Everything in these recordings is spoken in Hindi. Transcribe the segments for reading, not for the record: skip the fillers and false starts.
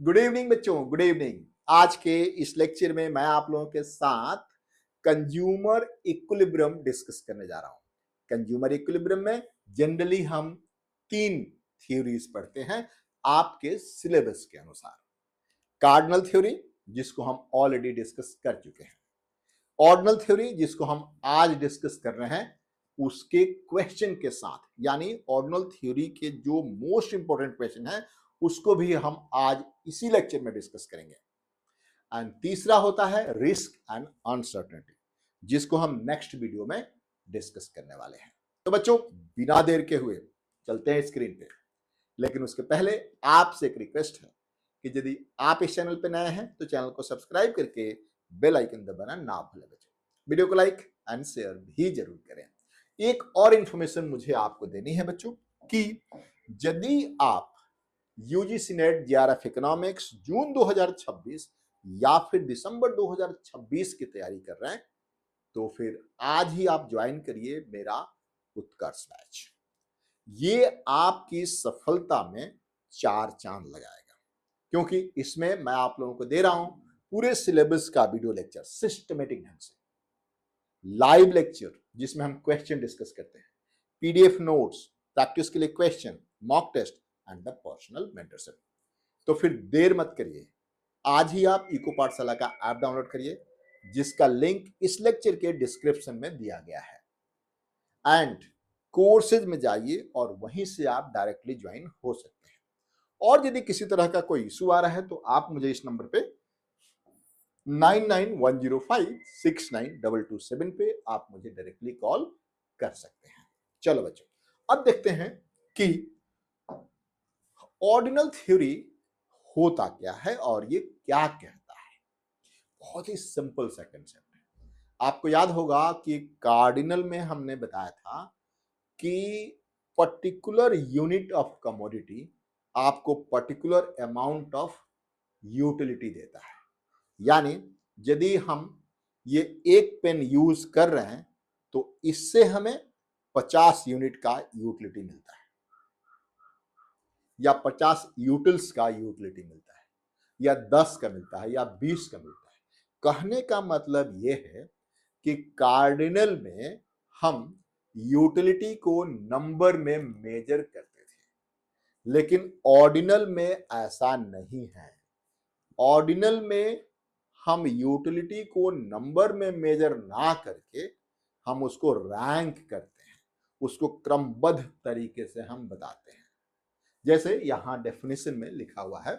गुड इवनिंग बच्चों, गुड इवनिंग। आज के इस लेक्चर में मैं आप लोगों के साथ कंज्यूमर इक्विलिब्रियम डिस्कस करने जा रहा हूं। कंज्यूमर इक्विलिब्रियम में जनरली हम तीन थ्योरीज पढ़ते हैं आपके सिलेबस के अनुसार। कार्डिनल थ्योरी, जिसको हम ऑलरेडी डिस्कस कर चुके हैं। ऑर्डिनल थ्योरी, जिसको हम आज डिस्कस कर रहे हैं, उसके क्वेश्चन के साथ, यानी ऑर्डिनल थ्योरी के जो मोस्ट इंपॉर्टेंट क्वेश्चन है उसको भी हम आज इसी लेक्चर में डिस्कस करेंगे। एंड तीसरा होता है रिस्क एंड अनसर्टेनिटी, जिसको हम नेक्स्ट वीडियो में डिस्कस करने वाले हैं। तो बच्चों, बिना देर के हुए चलते हैं स्क्रीन पे। लेकिन उसके पहले आपसे एक रिक्वेस्ट है कि यदि आप इस चैनल पे नए हैं तो चैनल को सब्सक्राइब करके बेल आइकन दबाना ना भूलें बच्चों। वीडियो को लाइक एंड शेयर भी जरूर करें। एक और इंफॉर्मेशन मुझे आपको देनी है बच्चों कि यदि आप यूजीसी नेट जेआरएफ इकोनॉमिक्स जून 2026 या फिर दिसंबर 2026 की तैयारी कर रहे हैं तो फिर आज ही आप ज्वाइन करिए मेरा उत्कर्ष बैच। ये आपकी सफलता में 4 चांद लगाएगा, क्योंकि इसमें मैं आप लोगों को दे रहा हूं पूरे सिलेबस का वीडियो लेक्चर सिस्टमेटिक ढंग से, लाइव लेक्चर जिसमें हम क्वेश्चन डिस्कस करते हैं, पीडीएफ नोट्स, प्रैक्टिस के लिए question, mock test and the personal mentorship. तो फिर देर मत करिए, आज ही आप इको पाठशाला का ऐप डाउनलोड करिए, जिसका लिंक इस लेक्चर के डिस्क्रिप्शन में दिया गया है। एंड कोर्सेज में जाइए और वहीं से आप डायरेक्टली ज्वाइन हो सकते हैं। और यदि किसी तरह का कोई इशू आ रहा है तो आप मुझे इस नंबर पे 9910569227 पे आप मुझे डायरेक्टली कॉल कर सकते हैं। चलो बच्चों, अब देखते हैं कि ऑर्डिनल थ्योरी होता क्या है और ये क्या कहता है। बहुत ही सिंपल सा कंसेप्ट है। आपको याद होगा कि कार्डिनल में हमने बताया था कि पर्टिकुलर यूनिट ऑफ कमोडिटी आपको पर्टिकुलर अमाउंट ऑफ यूटिलिटी देता है। यानी यदि हम ये एक पेन यूज कर रहे हैं तो इससे हमें 50 यूनिट का यूटिलिटी मिलता है या 50 यूटिल्स का यूटिलिटी मिलता है या 10 का मिलता है या 20 का मिलता है। कहने का मतलब यह है कि कार्डिनल में हम यूटिलिटी को नंबर में मेजर करते थे, लेकिन ऑर्डिनल में ऐसा नहीं है। ऑर्डिनल में हम यूटिलिटी को नंबर में मेजर ना करके हम उसको रैंक करते हैं, उसको क्रमबद्ध तरीके से हम बताते हैं। जैसे यहां डेफिनेशन में लिखा हुआ है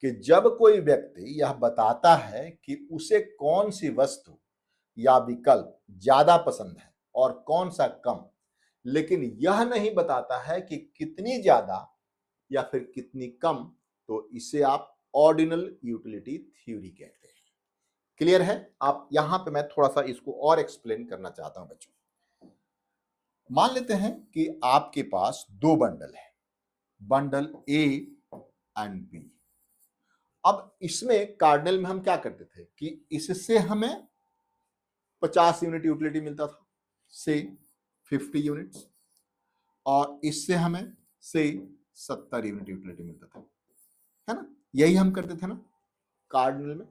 कि जब कोई व्यक्ति यह बताता है कि उसे कौन सी वस्तु या विकल्प ज्यादा पसंद है और कौन सा कम, लेकिन यह नहीं बताता है कि कितनी ज्यादा या फिर कितनी कम, तो इसे आप ऑर्डिनल यूटिलिटी थ्योरी कहते हैं। क्लियर है? आप यहां पे मैं थोड़ा सा इसको और एक्सप्लेन करना चाहता हूं बच्चों। मान लेते हैं कि आपके पास दो बंडल है, बंडल ए एंड बी। अब इसमें कार्डिनल में हम क्या करते थे कि इससे हमें 50 यूनिट यूटिलिटी मिलता था, से 50 यूनिट्स, और इससे हमें से 70 यूनिट यूटिलिटी मिलता था, है ना? यही हम करते थे ना कार्डिनल में।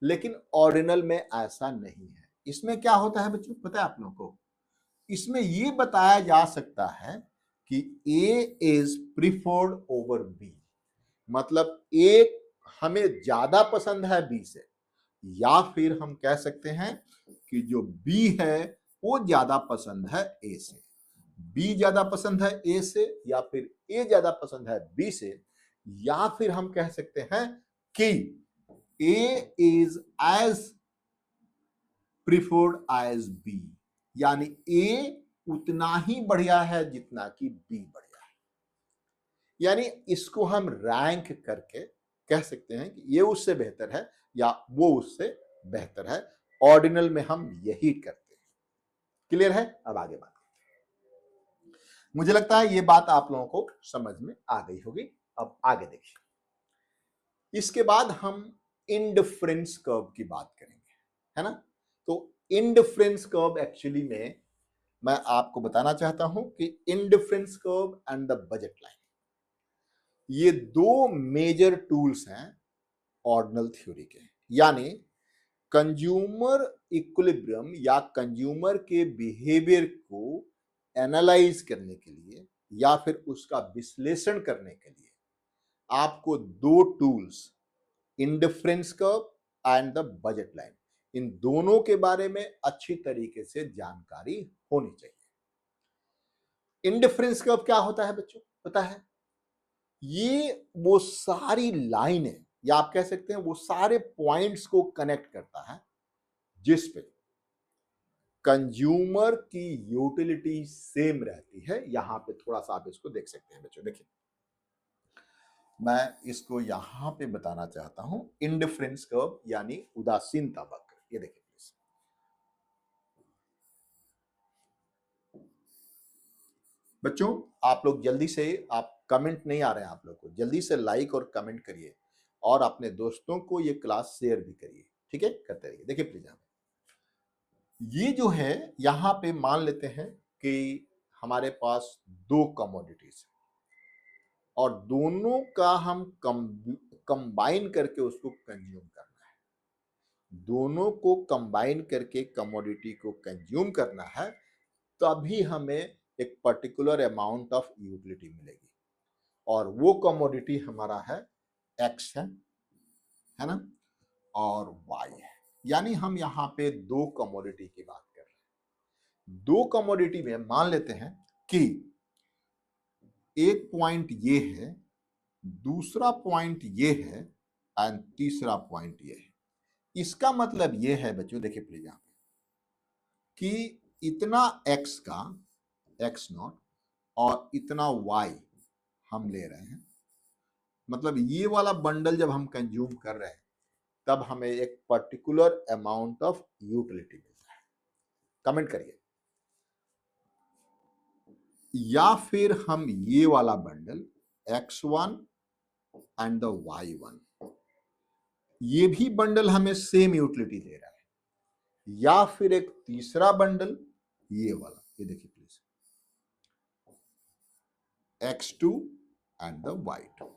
लेकिन ऑर्डिनल में ऐसा नहीं है। इसमें क्या होता है बच्चों, पता है आप लोगों को? इसमें यह बताया जा सकता है कि A is preferred over B, मतलब ए हमें ज्यादा पसंद है बी से, या फिर हम कह सकते हैं कि जो बी है वो ज्यादा पसंद है ए से। बी ज्यादा पसंद है ए से, या फिर ए ज्यादा पसंद है बी से, या फिर हम कह सकते हैं कि A is as preferred as B, यानी ए उतना ही बढ़िया है जितना कि बी बढ़िया है। यानी इसको हम रैंक करके कह सकते हैं कि ये उससे बेहतर है या वो उससे बेहतर है। ऑर्डिनल में हम यही करते हैं। क्लियर है? अब आगे बात करते हैं। मुझे लगता है ये बात आप लोगों को समझ में आ गई होगी। अब आगे देखिए, इसके बाद हम इंडिफरेंस कर्व की बात करेंगे, है ना? तो इंडिफरेंस कर्व एक्चुअली में मैं आपको बताना चाहता हूं कि indifference curve and the budget line, ये दो मेजर टूल्स हैं ऑर्डिनल थ्योरी के, यानी कंज्यूमर इक्विलिब्रियम या कंज्यूमर के बिहेवियर को एनालाइज करने के लिए या फिर उसका विश्लेषण करने के लिए आपको दो tools, indifference curve and the budget line, इन दोनों के बारे में अच्छी तरीके से जानकारी होनी चाहिए। इंडिफरेंस कर्व क्या होता है बच्चों, पता है? ये वो सारी लाइनें या आप कह सकते हैं वो सारे पॉइंट्स को कनेक्ट करता है जिस पे कंज्यूमर की यूटिलिटी सेम रहती है। यहां पे थोड़ा सा आप इसको देख सकते हैं बच्चों, देखिए मैं इसको यहां पे बताना चाहता हूं, इंडिफरेंस कर्व यानी उदासीनता वक्र। ये देखिए प्लीज, बच्चों आप लोग जल्दी से, आप कमेंट नहीं आ रहे हैं आप लोग को, जल्दी से लाइक और कमेंट करिए और अपने दोस्तों को ये क्लास शेयर भी करिए, ठीक है? करते रहिए। देखिए प्लीज, ये जो है यहां पे मान लेते हैं कि हमारे पास दो कमोडिटीज और दोनों का हम कंबाइन करके उसको कंज्यूम करना है। दोनों को कंबाइन करके कमोडिटी को कंज्यूम करना है, तभी हमें एक पर्टिकुलर अमाउंट ऑफ यूटिलिटी मिलेगी और वो कमोडिटी हमारा है एक्स है ना, और वाई है। यानी हम यहाँ पे दो कमोडिटी की बात कर रहे हैं। दो कमोडिटी में मान लेते हैं कि एक पॉइंट ये है, दूसरा पॉइंट ये है एंड तीसरा पॉइंट ये है। इसका मतलब ये है बच्चों, देखिए प्लीज यहां पे, कि इतना एक्स का एक्स नॉट और इतना वाई हम ले रहे हैं। मतलब ये वाला बंडल जब हम कंज्यूम कर रहे हैं तब हमें एक पर्टिकुलर अमाउंट ऑफ यूटिलिटी मिलता है। कमेंट करिए। या फिर हम ये वाला bundle x1 and the y1, ये भी बंडल हमें सेम यूटिलिटी दे रहा है। या फिर एक तीसरा बंडल ये वाला, ये देखिए please, x2 and the y2।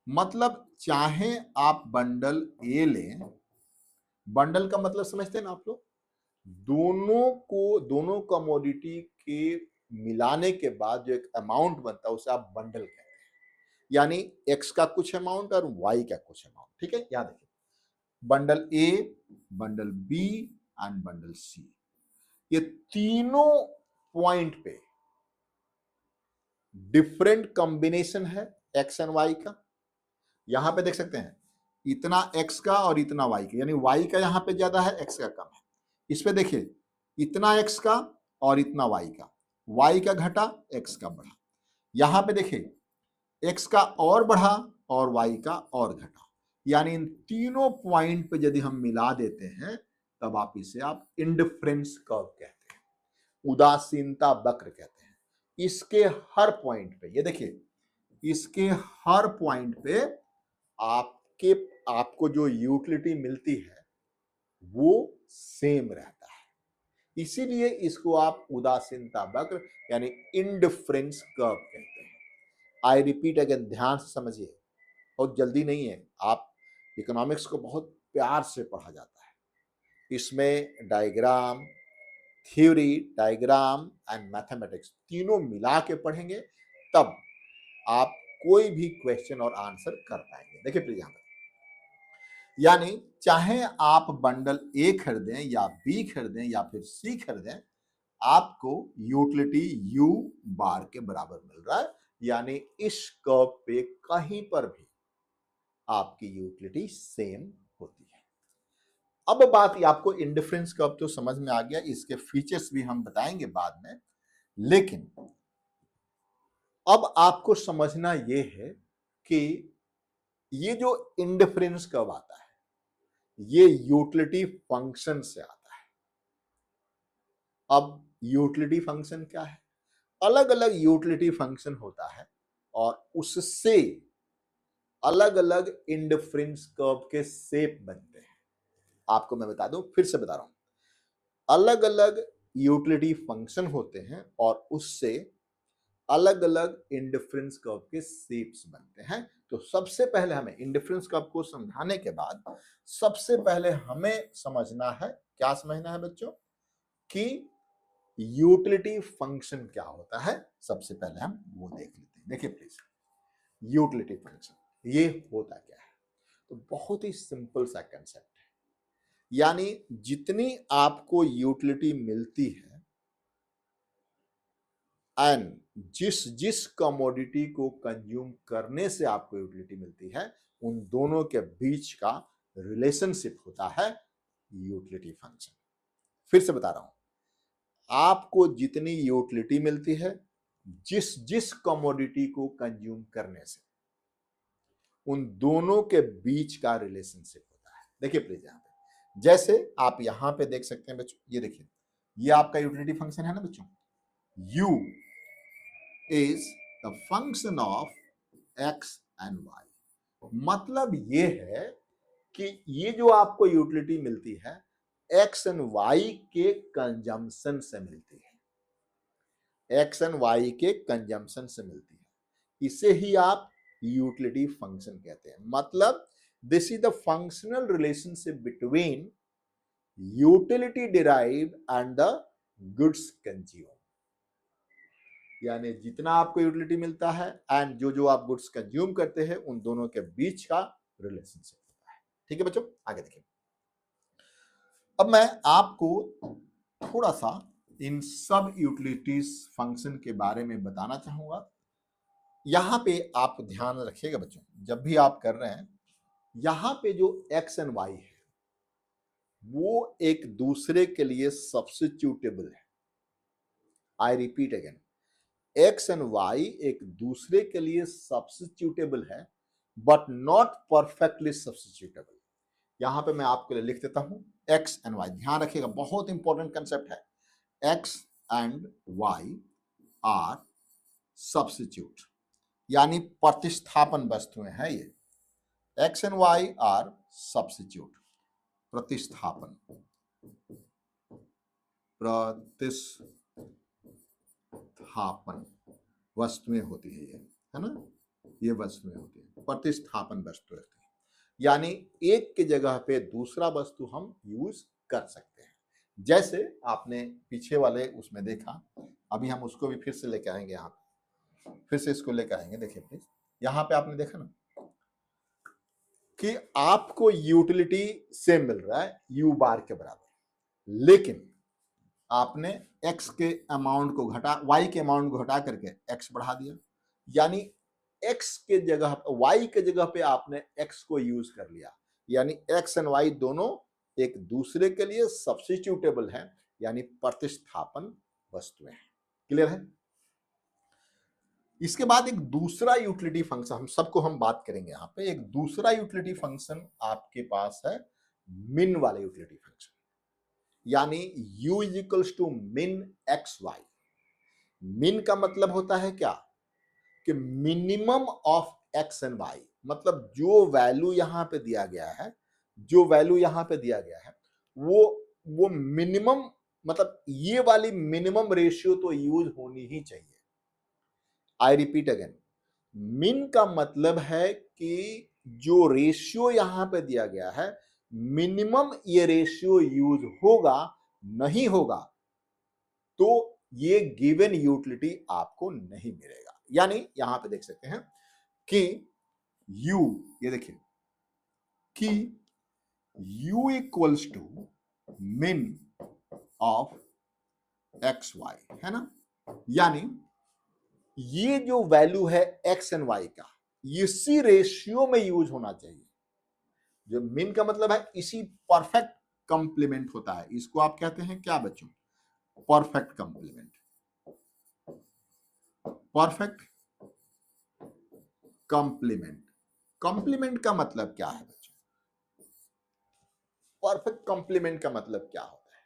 मतलब चाहे आप बंडल ए लें, बंडल का मतलब समझते हैं ना आप लोग, दोनों को, दोनों कमोडिटी के मिलाने के बाद जो एक अमाउंट बनता है उसे आप बंडल कहते हैं। यानी एक्स का कुछ अमाउंट और वाई का कुछ अमाउंट, ठीक है? याद रखिए, bundle A, bundle B and bundle C, ये तीनों पॉइंट पे डिफरेंट कॉम्बिनेशन है एक्स एंड वाई का। यहां पे देख सकते हैं इतना एक्स का और इतना वाई का, यानी वाई का यहां पे ज्यादा है, एक्स का कम है। इस पे देखिए इतना एक्स का और इतना वाई का, वाई का घटा एक्स का बढ़ा। यहां पे देखिए एक्स का और बढ़ा और वाई का और घटा। यानी इन तीनों पॉइंट पे यदि हम मिला देते हैं तब आप इसे आप इंडिफरेंस कर्व कहते हैं, उदासीनता वक्र कहते हैं। इसके हर पॉइंट पे, ये देखिए, इसके हर पॉइंट पे आपके आपको जो यूटिलिटी मिलती है वो सेम रहता है। इसीलिए इसको आप उदासीनता वक्र यानी इंडिफरेंस कर्व कहते हैं। आई रिपीट अगेन, ध्यान से समझिए, बहुत जल्दी नहीं है। आप इकोनॉमिक्स को बहुत प्यार से पढ़ा जाता है, इसमें diagram, theory, diagram and mathematics तीनों मिला के पढ़ेंगे तब आप कोई भी क्वेश्चन और आंसर कर पाएंगे। देखिए प्लीज यहां पर, यानी चाहे आप बंडल ए खरीदें या बी खरीदें या फिर सी खरीदें, आपको यूटिलिटी यू बार के बराबर मिल रहा है। यानी इस कर्व पे कहीं पर भी आपकी यूटिलिटी सेम होती है। अब बात ये, आपको इंडिफरेंस कर्व तो समझ में आ गया, इसके फीचर्स भी हम बताएंगे बाद में। लेकिन अब आपको समझना यह है कि ये जो इंडिफरेंस कर्व आता है ये यूटिलिटी फंक्शन से आता है। अब यूटिलिटी फंक्शन क्या है? अलग अलग यूटिलिटी फंक्शन होता है और उससे अलग अलग इंडिफरेंस कर्व के शेप बनते हैं। आपको मैं बता दूं, फिर से बता रहा हूं, अलग अलग यूटिलिटी फंक्शन होते हैं और उससे अलग अलग इंडिफरेंस कर्व के शेप्स बनते हैं। तो सबसे पहले हमें इंडिफरेंस कर्व को समझाने के बाद सबसे पहले हमें समझना है, क्या समझना है बच्चों, कि यूटिलिटी फंक्शन क्या होता है। सबसे पहले हम वो देख लेते हैं। देखिए प्लीज, यूटिलिटी फंक्शन ये होता क्या है। तो बहुत ही सिंपल सा कंसेप्ट है, यानी जितनी आपको यूटिलिटी मिलती है एंड जिस जिस कमोडिटी को कंज्यूम करने से आपको यूटिलिटी मिलती है, उन दोनों के बीच का रिलेशनशिप होता है यूटिलिटी फंक्शन। फिर से बता रहा हूं, आपको जितनी यूटिलिटी मिलती है जिस जिस कमोडिटी को कंज्यूम करने से, उन दोनों के बीच का रिलेशनशिप होता है। देखिए प्लीज, यहां पे जैसे आप यहां पे देख सकते हैं बच्चों, ये देखिए, ये आपका यूटिलिटी फंक्शन है ना बच्चों। u is the function of x and y। मतलब ये है कि ये जो आपको यूटिलिटी मिलती है x एंड y के कंजम्पशन से मिलती है, x एंड y के कंजम्पशन से मिलती है। इसे ही आप यूटिलिटी फंक्शन कहते हैं। मतलब this is the functional relationship between utility derived and the goods consume. यानी जितना आपको यूटिलिटी मिलता है एंड जो जो आप गुड्स कंज्यूम करते हैं, उन दोनों के बीच का रिलेशनशिप होता है। ठीक है बच्चों, आगे देखिए। अब मैं आपको थोड़ा सा इन सब यूटिलिटीज फंक्शन के बारे में बताना चाहूंगा। यहां पे आप ध्यान रखिएगा बच्चों, जब भी आप कर रहे हैं, यहां पे जो एक्स एंड वाई है वो एक दूसरे के लिए सब्स्टिट्यूटेबल है। I repeat again, X and Y एक दूसरे के लिए सब्स्टिट्यूटेबल है, बट नॉट परफेक्टली सब्स्टिट्यूटेबल। यहां पे मैं आपके लिए लिख देता हूं एक्स एंड वाई। ध्यान रखिएगा, बहुत इंपॉर्टेंट कंसेप्ट है। X and Y are substitute, यानी प्रतिस्थापन वस्तुएं हैं ये। X and Y are substitute, प्रतिस्थापन, प्रतिस्थापन वस्तुएं होती है ये, है ना, ये वस्तुएं होती है, प्रतिस्थापन वस्तु होती है। यानी एक की जगह पे दूसरा वस्तु हम यूज कर सकते हैं। जैसे आपने पीछे वाले उसमें देखा, अभी हम उसको भी फिर से लेके आएंगे, यहाँ फिर से इसको लेके आएंगे। देखिए प्लीज, यहाँ पे आपने देखा ना कि आपको यूटिलिटी सेम मिल रहा है u बार के बराबर, लेकिन आपने x के अमाउंट को घटा, y के अमाउंट को घटा करके x बढ़ा दिया। यानी x के जगह, y के जगह पे आपने x को यूज कर लिया। यानी x एंड y दोनों एक दूसरे के लिए सब्स्टिट्यूटेबल हैं, यानी प्रतिस्थापन वस्तुएं हैं। क्लियर है? इसके बाद एक दूसरा यूटिलिटी फंक्शन, हम सबको हम बात करेंगे यहाँ पे। एक दूसरा यूटिलिटी फंक्शन आपके पास है मिन वाला यूटिलिटी फंक्शन, यानी u is equals to min X Y. Min का मतलब होता है क्या, कि minimum of x and Y. मतलब जो वैल्यू यहां पे दिया गया है, जो वैल्यू यहां पे दिया गया है, वो मिनिमम, मतलब ये वाली मिनिमम रेशियो तो यूज होनी ही चाहिए। आई रिपीट अगेन, मिन का मतलब है कि जो रेशियो यहां पे दिया गया है, मिनिमम ये रेशियो यूज होगा, नहीं होगा तो ये गिवन यूटिलिटी आपको नहीं मिलेगा। यानी यहां पे देख सकते हैं कि u, ये देखिए कि u इक्वल्स टू मिन ऑफ एक्स वाई, है ना। यानी ये जो वैल्यू है एक्स एंड वाई का, इसी रेशियो में यूज होना चाहिए। जो मिन का मतलब है इसी परफेक्ट कंप्लीमेंट होता है। इसको आप कहते हैं क्या बच्चों, perfect complement. Perfect complement, complement का मतलब क्या है बच्चों, परफेक्ट कंप्लीमेंट का मतलब क्या होता है,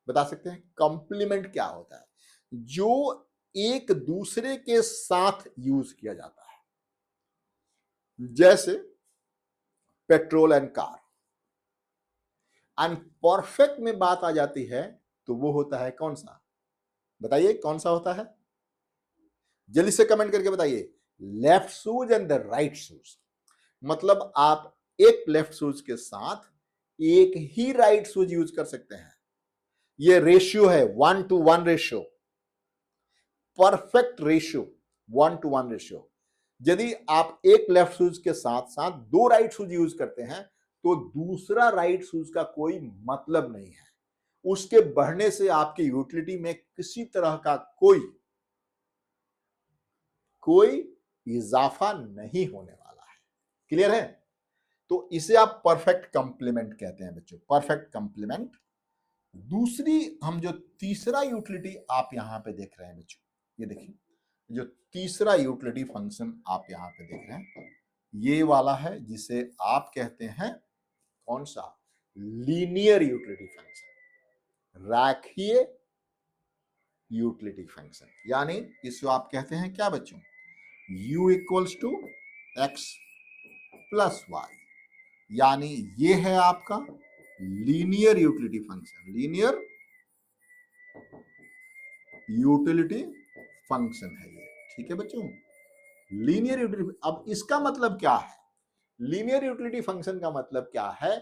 बता सकते हैं? कंप्लीमेंट क्या होता है, जो एक दूसरे के साथ यूज किया जाता है। जैसे petrol and car. And perfect में बात आ जाती है तो वो होता है कौन सा, बताइए कौन सा होता है? जल्दी से कमेंट करके बताइए, left shoes and the right shoes, मतलब आप एक लेफ्ट शूज के साथ एक ही राइट शूज यूज कर सकते हैं। ये रेशियो है 1:1 रेशियो, परफेक्ट रेशियो, 1:1 रेशियो। यदि आप एक लेफ्ट शूज के साथ साथ दो राइट शूज यूज करते हैं तो दूसरा राइट शूज का कोई मतलब नहीं है, उसके बढ़ने से आपकी यूटिलिटी में किसी तरह का कोई इजाफा नहीं होने वाला है। क्लियर है? तो इसे आप परफेक्ट कंप्लीमेंट कहते हैं बच्चों, परफेक्ट कंप्लीमेंट। दूसरी हम जो तीसरा यूटिलिटी आप यहां पे देख रहे हैं बच्चों, ये देखिए, जो तीसरा यूटिलिटी फंक्शन आप यहां पे देख रहे हैं ये वाला है जिसे आप कहते हैं कौन सा, लीनियर यूटिलिटी फंक्शन, रेखीय यूटिलिटी फंक्शन। यानी इसको आप कहते हैं क्या बच्चों, u equals to x plus y, यानी ये है आपका linear utility function, linear utility function है ये। ठीक है बच्चों, लीनियर यूटिलिटी। अब इसका मतलब क्या है, लीनियर यूटिलिटी फंक्शन का मतलब क्या है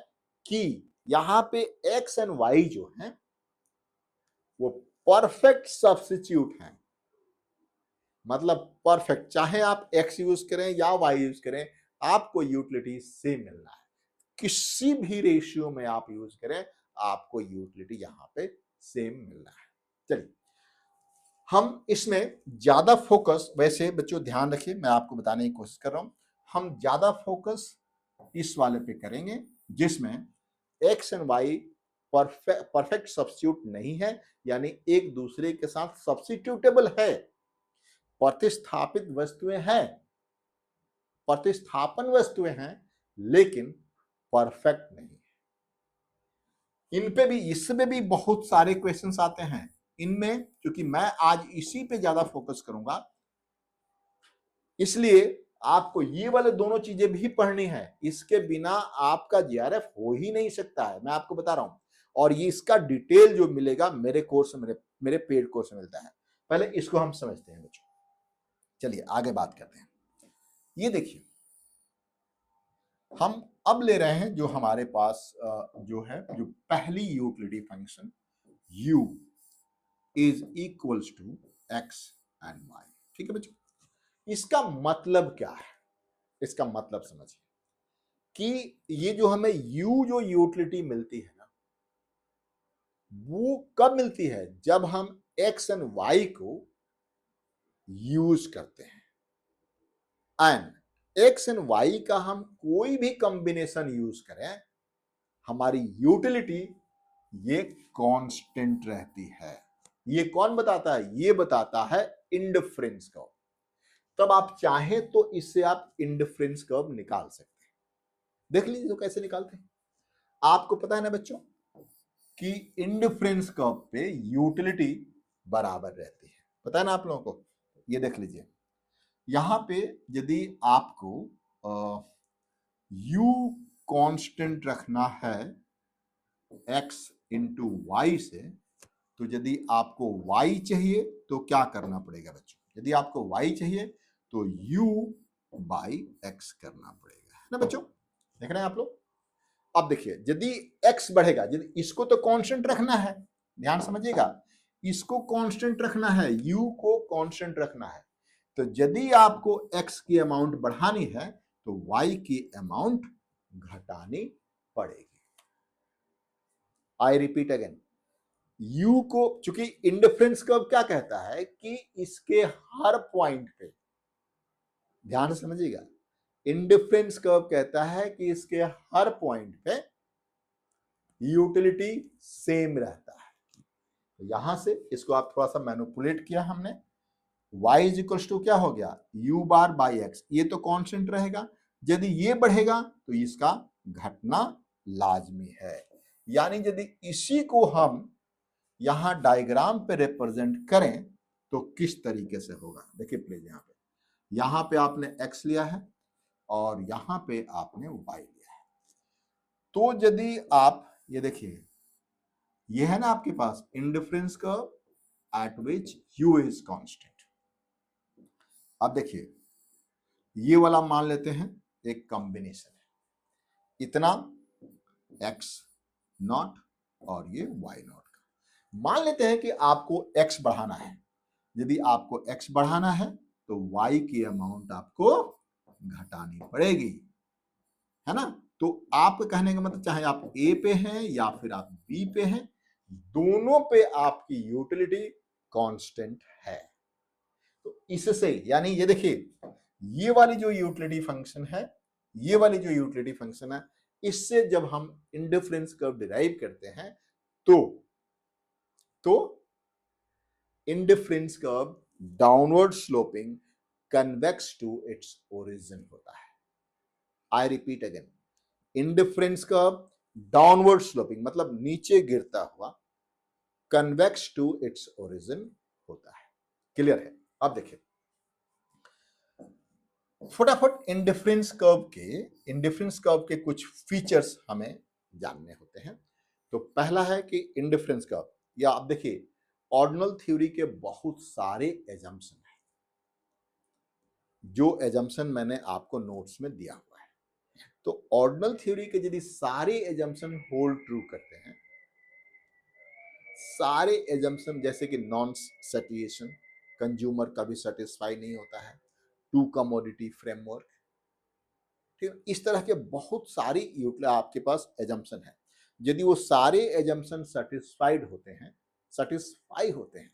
कि यहां पे एक्स एंड वाई जो है वो परफेक्ट सब्स्टिट्यूट है, मतलब परफेक्ट, चाहे आप एक्स यूज करें या वाई यूज करें आपको यूटिलिटी सेम मिलना है। किसी भी रेशियो में आप यूज करें आपको यूटिलिटी यहां पे सेम मिलना है। चलिए, हम इसमें ज्यादा फोकस, वैसे बच्चों ध्यान रखिए मैं आपको बताने की कोशिश कर रहा हूं, हम ज्यादा फोकस इस वाले पे करेंगे जिसमें x and y perfect substitute नहीं है, यानी एक दूसरे के साथ सब्स्टिट्यूटेबल है, प्रतिस्थापित वस्तुएं हैं, प्रतिस्थापन वस्तुएं हैं, लेकिन परफेक्ट नहीं है। इन पे भी, इसमें भी बहुत सारे क्वेश्चंस आते हैं। इनमें क्योंकि मैं आज इसी पे ज्यादा फोकस करूंगा इसलिए आपको ये वाले दोनों चीजें भी पढ़नी है, इसके बिना आपका जीआरएफ हो ही नहीं सकता है, मैं आपको बता रहा हूं। और ये इसका डिटेल जो मिलेगा मेरे कोर्स में, मेरे पेड कोर्स में मिलता है। पहले इसको हम समझते हैं बच्चों, चलिए आगे बात करते हैं। ये देखिए, हम अब ले रहे हैं जो हमारे पास जो है, जो पहली utility function u is equals to x and y. ठीक है बच्चों, इसका मतलब क्या है, इसका मतलब समझिए कि ये जो हमें u जो यूटिलिटी मिलती है ना, वो कब मिलती है, जब हम x एंड y को यूज करते हैं, एंड x एंड y का हम कोई भी कॉम्बिनेशन यूज करें हमारी यूटिलिटी ये कांस्टेंट रहती है। ये कौन बताता है, ये बताता है इंडिफरेंस कर्व। तब आप चाहें तो इससे आप इंडिफरेंस कर्व निकाल सकते हैं। देख लीजिए तो कैसे निकालते हैं। आपको पता है ना बच्चों कि इंडिफरेंस कर्व पे यूटिलिटी बराबर रहती है, पता है ना आप लोगों को। ये देख लीजिए, यहां पे यदि आपको u कांस्टेंट रखना है x इंटू वाई से, तो यदि आपको y चाहिए तो क्या करना पड़ेगा बच्चों, यदि आपको y चाहिए तो u बाई x करना पड़ेगा, है ना बच्चों। देख रहे हैं आप लोग। अब देखिए, यदि x बढ़ेगा, यदि इसको तो कांस्टेंट रखना है, ध्यान समझिएगा, इसको कांस्टेंट रखना है, u को कांस्टेंट रखना है, तो यदि आपको x की अमाउंट बढ़ानी है तो y की अमाउंट घटानी पड़ेगी। आई रिपीट अगेन, u को, चूंकि इंडिफरेंस कर्व क्या कहता है कि इसके हर पॉइंट पे, ध्यान से समझिएगा, इंडिफरेंस कर्व कहता है कि इसके हर पॉइंट पे यूटिलिटी सेम रहता है। तो यहां से इसको आप थोड़ा सा मैनिपुलेट किया हमने, y इज इक्वल टू क्या हो गया, u बार बाई एक्स, ये तो कांस्टेंट रहेगा, यदि ये बढ़ेगा तो इसका घटना लाजमी है। यानी यदि इसी को हम यहां डायग्राम पे रिप्रेजेंट करें तो किस तरीके से होगा, देखिए प्लीज, यहां पे आपने x लिया है और यहां पे आपने y लिया है। तो यदि आप ये देखिए, ये है ना आपके पास indifference curve at which u is constant, अब देखिए, ये वाला मान लेते हैं एक कॉम्बिनेशन है, इतना एक्स नॉट और ये वाई नॉट का। मान लेते हैं कि आपको एक्स बढ़ाना है। यदि आपको एक्स बढ़ाना है तो वाई की अमाउंट आपको घटानी पड़ेगी, है ना। तो आप कहने का मतलब चाहे आप ए पे हैं या फिर आप बी पे हैं, दोनों पे आपकी यूटिलिटी कांस्टेंट है। तो इससे यानी ये देखिए, ये वाली जो यूटिलिटी फंक्शन है, ये वाली जो यूटिलिटी फंक्शन है, इससे जब हम इंडिफरेंस कर्व डिराइव करते हैं तो indifference curve downward sloping convex to its origin होता है। I repeat again, indifference curve downward sloping मतलब नीचे गिरता हुआ, कन्वेक्स टू इट्स ओरिजिन होता है। क्लियर है। अब देखिए फटाफट इंडिफरेंस कर्व के कुछ फीचर्स हमें जानने होते हैं। तो पहला है कि इंडिफरेंस कर्व, या आप देखिए ऑर्डिनल थ्योरी के बहुत सारे एजम्पशन हैं, जो एजम्पशन मैंने आपको नोट्स में दिया हुआ है। तो ऑर्डिनल थ्योरी के यदि सारे एजम्पशन होल्ड ट्रू करते हैं, सारे एजम्पशन जैसे कि नॉन सैटिस्फैक्शन, कंज्यूमर कभी सेटिस्फाई नहीं होता है, टू कमोडिटी फ्रेमवर्क, ठीक, इस तरह के बहुत सारी आपके पास एजम्पशन है। यदि वो सारे एजम्पशन सेटिस्फाई होते हैं,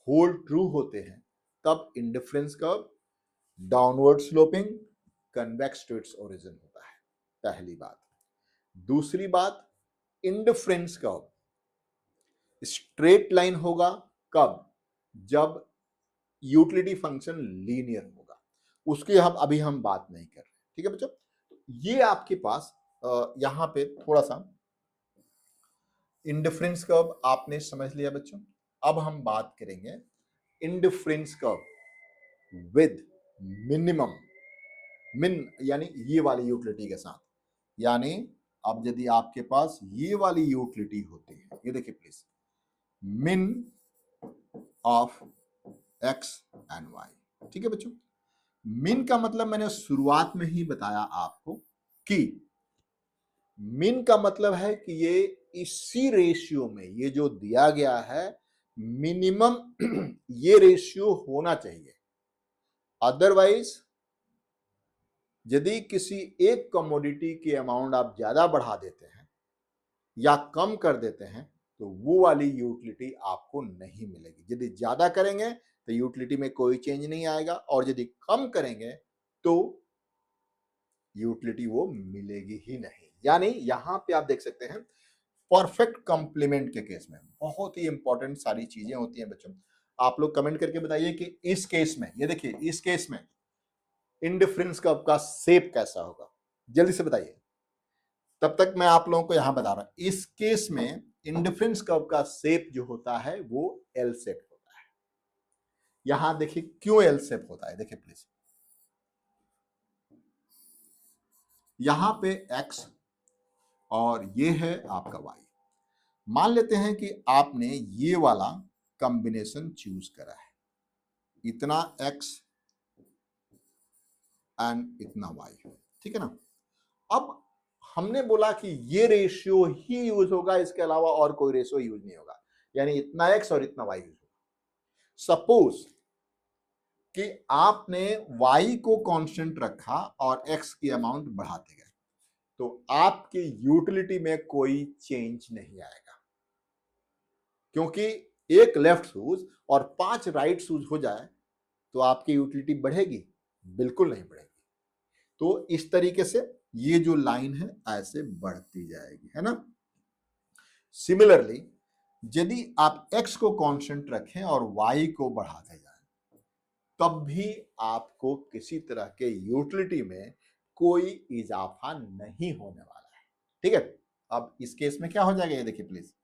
होल्ड ट्रू होते हैं, तब indifference curve downward sloping convex to its origin होता है। पहली बात। दूसरी बात, इंडिफरेंस कर्व स्ट्रेट लाइन होगा कब? जब यूटिलिटी फंक्शन लीनियर होगा। उसकी अभी हम बात नहीं कर रहे, ठीक है बच्चों। ये आपके पास यहां पे थोड़ा सा इंडिफरेंस कर्व आपने समझ लिया बच्चों। अब हम बात करेंगे इंडिफरेंस कर्व विद मिनिमम यानी ये वाली यूटिलिटी के साथ। यानी अब यदि आपके पास ये वाली यूटिलिटी होती है, ये देखिए प्लीज, मिन ऑफ एक्स एंड वाई, ठीक है बच्चों। मिन का मतलब मैंने शुरुआत में ही बताया आपको कि मिन का मतलब है कि ये इसी रेशियो में, ये जो दिया गया है मिनिमम ये रेशियो होना चाहिए। अदरवाइज यदि किसी एक कमोडिटी की अमाउंट आप ज्यादा बढ़ा देते हैं या कम कर देते हैं तो वो वाली यूटिलिटी आपको नहीं मिलेगी। यदि ज्यादा करेंगे तो यूटिलिटी में कोई चेंज नहीं आएगा, और यदि कम करेंगे तो यूटिलिटी वो मिलेगी ही नहीं। यानी यहां पे आप देख सकते हैं परफेक्ट कंप्लीमेंट के केस में बहुत ही इंपॉर्टेंट सारी चीजें होती हैं बच्चों। आप लोग कमेंट करके बताइए कि इस केस में, ये देखिए इस केस में इंडिफरेंस कर्व का शेप कैसा होगा, जल्दी से बताइए। तब तक मैं आप लोगों को यहां बता रहा हूं, इस केस में इंडिफरेंस कर्व का शेप जो होता है वो एल शेप होता है। यहां देखिए क्यों एल शेप होता है, देखिए प्लीज। यहां पे एक्स और ये है आपका वाई। मान लेते हैं कि आपने ये वाला कॉम्बिनेशन चूज करा है, इतना एक्स एंड इतना वाई, ठीक है ना। अब हमने बोला कि ये रेशियो ही यूज होगा, इसके अलावा और कोई रेशियो यूज नहीं होगा, यानी इतना एक्स और इतना वाई यूज होगा। सपोज कि आपने वाई को कांस्टेंट रखा और एक्स की अमाउंट बढ़ाते गए, तो आपकी यूटिलिटी में कोई चेंज नहीं आएगा, क्योंकि एक लेफ्ट शूज और 5 राइट शूज हो जाए तो आपकी यूटिलिटी बढ़ेगी? बिल्कुल नहीं बढ़ेगी। तो इस तरीके से ये जो लाइन है ऐसे बढ़ती जाएगी, है ना। सिमिलरली यदि आप x को कांस्टेंट रखें और y को बढ़ाते जाएं, तब भी आपको किसी तरह के यूटिलिटी में कोई इजाफा नहीं होने वाला है, ठीक है। अब इस केस में क्या हो जाएगा, ये देखिए प्लीज।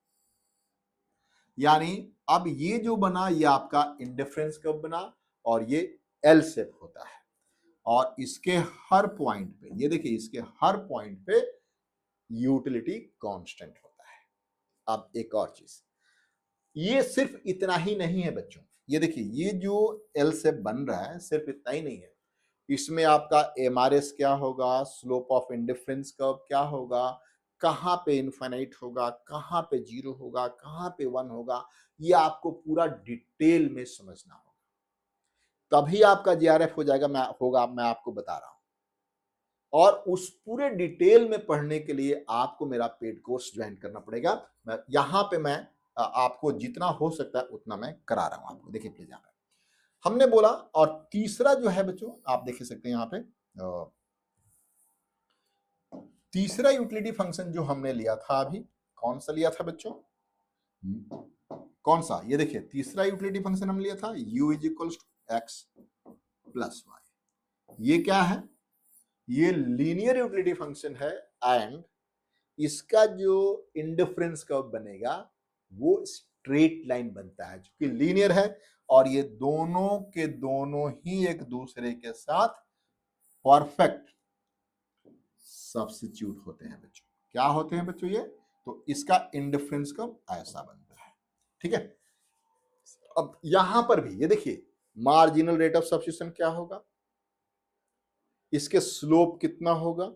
यानी अब ये जो बना ये आपका इंडिफरेंस कर्व बना और ये एल शेप होता है, और इसके हर पॉइंट पे, ये देखिए इसके हर पॉइंट पे यूटिलिटी कांस्टेंट होता है। अब एक और चीज, ये सिर्फ इतना ही नहीं है बच्चों, ये देखिए, ये जो एल शेप बन रहा है सिर्फ इतना ही नहीं है, इसमें आपका एमआरएस क्या होगा, स्लोप ऑफ इंडिफरेंस कर्व क्या होगा, कहाँ पे इनफाइनाइट होगा, कहाँ पे जीरो होगा, कहाँ पे वन होगा, ये आपको पूरा डिटेल में समझना होगा, तभी आपका जेआरएफ हो जाएगा। मैं आपको बता रहा हूं। और उस पूरे डिटेल में पढ़ने के लिए आपको मेरा पेड कोर्स ज्वाइन करना पड़ेगा। यहाँ पे मैं आपको जितना हो सकता है उतना मैं करा रहा हूं आपको। देखिए प्लीज यहाँ पे हमने बोला, और तीसरा जो है बच्चों आप देख सकते हैं यहाँ पे, तीसरा यूटिलिटी फंक्शन जो हमने लिया था अभी, कौन सा लिया था बच्चों? कौन सा? ये देखिए तीसरा यूटिलिटी फंक्शन हम लिया था u is equals to x plus y. ये क्या है? ये लीनियर यूटिलिटी फंक्शन है, एंड इसका जो इंडिफरेंस कर्व बनेगा वो स्ट्रेट लाइन बनता है, क्योंकि लीनियर है और ये दोनों के दोनों ही एक दूसरे के साथ परफेक्ट सब्स्टिट्यूट होते हैं बच्चों। क्या होते हैं बच्चों ये? तो इसका इंडिफरेंस कर्व ऐसा बनता है, ठीक है। अब यहां पर भी ये देखिए, मार्जिनल रेट ऑफ सब्स्टिट्यूशन क्या होगा, इसके स्लोप कितना होगा,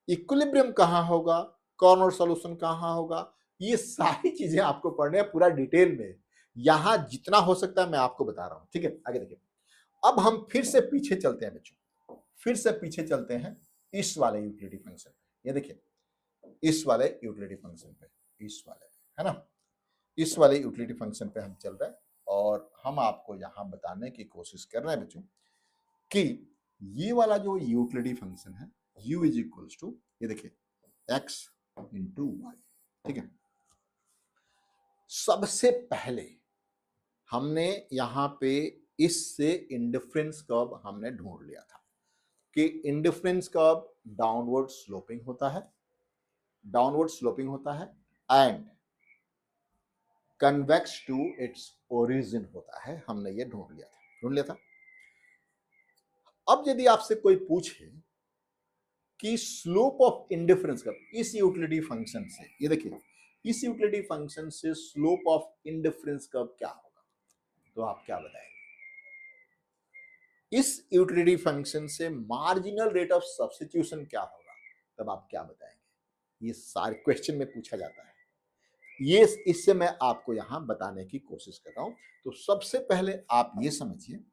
इक्विलिब्रियम कहां होगा, कॉर्नर सॉल्यूशन कहां होगा, ये सारी चीजें आपको पढ़ने हैं पूरा डिटेल में। यहां जितना हो सकता है मैं आपको बता रहा हूं, ठीक है। आगे देखिए, अब हम फिर से पीछे चलते हैं बच्चों, फिर से पीछे चलते हैं इस वाले यूटिलिटी फंक्शन पे। ये देखिए इस वाले यूटिलिटी फंक्शन पे, इस वाले, है ना, इस वाले यूटिलिटी फंक्शन पे हम चल रहे हैं, और हम आपको यहां बताने की कोशिश कर रहे हैं बच्चों कि ये वाला जो यूटिलिटी फंक्शन है u इज इक्वल्स टू, ये देखिए x इंटू वाई, ठीक है। सबसे पहले हमने यहां पे इससे इंडिफरेंस कर्व हमने ढूंढ लिया था कि इंडिफरेंस कर्व डाउनवर्ड स्लोपिंग होता है, डाउनवर्ड स्लोपिंग होता है, and convex to its origin होता है। हमने ये ढूंढ लिया था। अब यदि आपसे कोई पूछे कि स्लोप ऑफ इंडिफरेंस कर्व इस यूटिलिटी फंक्शन से, ये देखिए इस यूटिलिटी फंक्शन से स्लोप ऑफ इंडिफरेंस कर्व क्या होगा, तो आप क्या बताएंगे? इस यूटिलिटी फंक्शन से मार्जिनल रेट ऑफ सब्स्टिट्यूशन क्या होगा, तब आप क्या बताएंगे? ये सारे क्वेश्चन में पूछा जाता है, ये इससे मैं आपको यहां बताने की कोशिश कर रहा हूं। तो सबसे पहले आप ये समझिए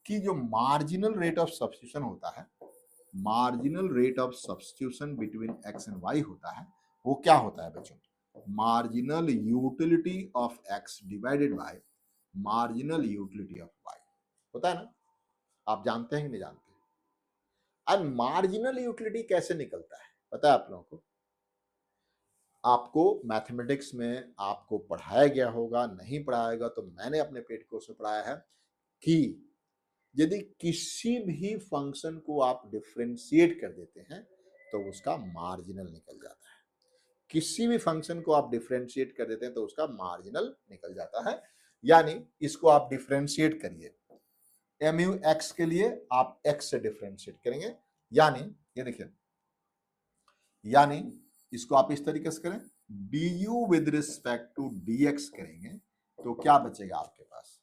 कि जो मार्जिनल रेट ऑफ सब्स्टिट्यूशन होता है, marginal rate of substitution between x and y होता है, वो क्या होता है बच्चों? Marginal utility of x divided by marginal utility of y होता है ना। आप जानते हैं कि नहीं जानते? और मार्जिनल यूटिलिटी कैसे निकलता है पता है आप लोगों को? आपको मैथमेटिक्स में आपको पढ़ाया गया होगा, नहीं पढ़ाएगा तो मैंने अपने पेड कोर्स में पढ़ाया है कि यदि किसी भी फंक्शन को आप डिफरेंशिएट कर देते हैं तो उसका मार्जिनल निकल जाता है। किसी भी फंक्शन को आप डिफरेंशिएट कर देते हैं तो उसका मार्जिनल निकल जाता है। यानी इसको आप डिफरेंशिएट करिए, mu x के लिए आप x से डिफरेंशिएट करेंगे, यानी ये देखिए, यानी इसको आप इस तरीके से करें, du with respect to dx करेंगे तो क्या बचेगा आपके पास?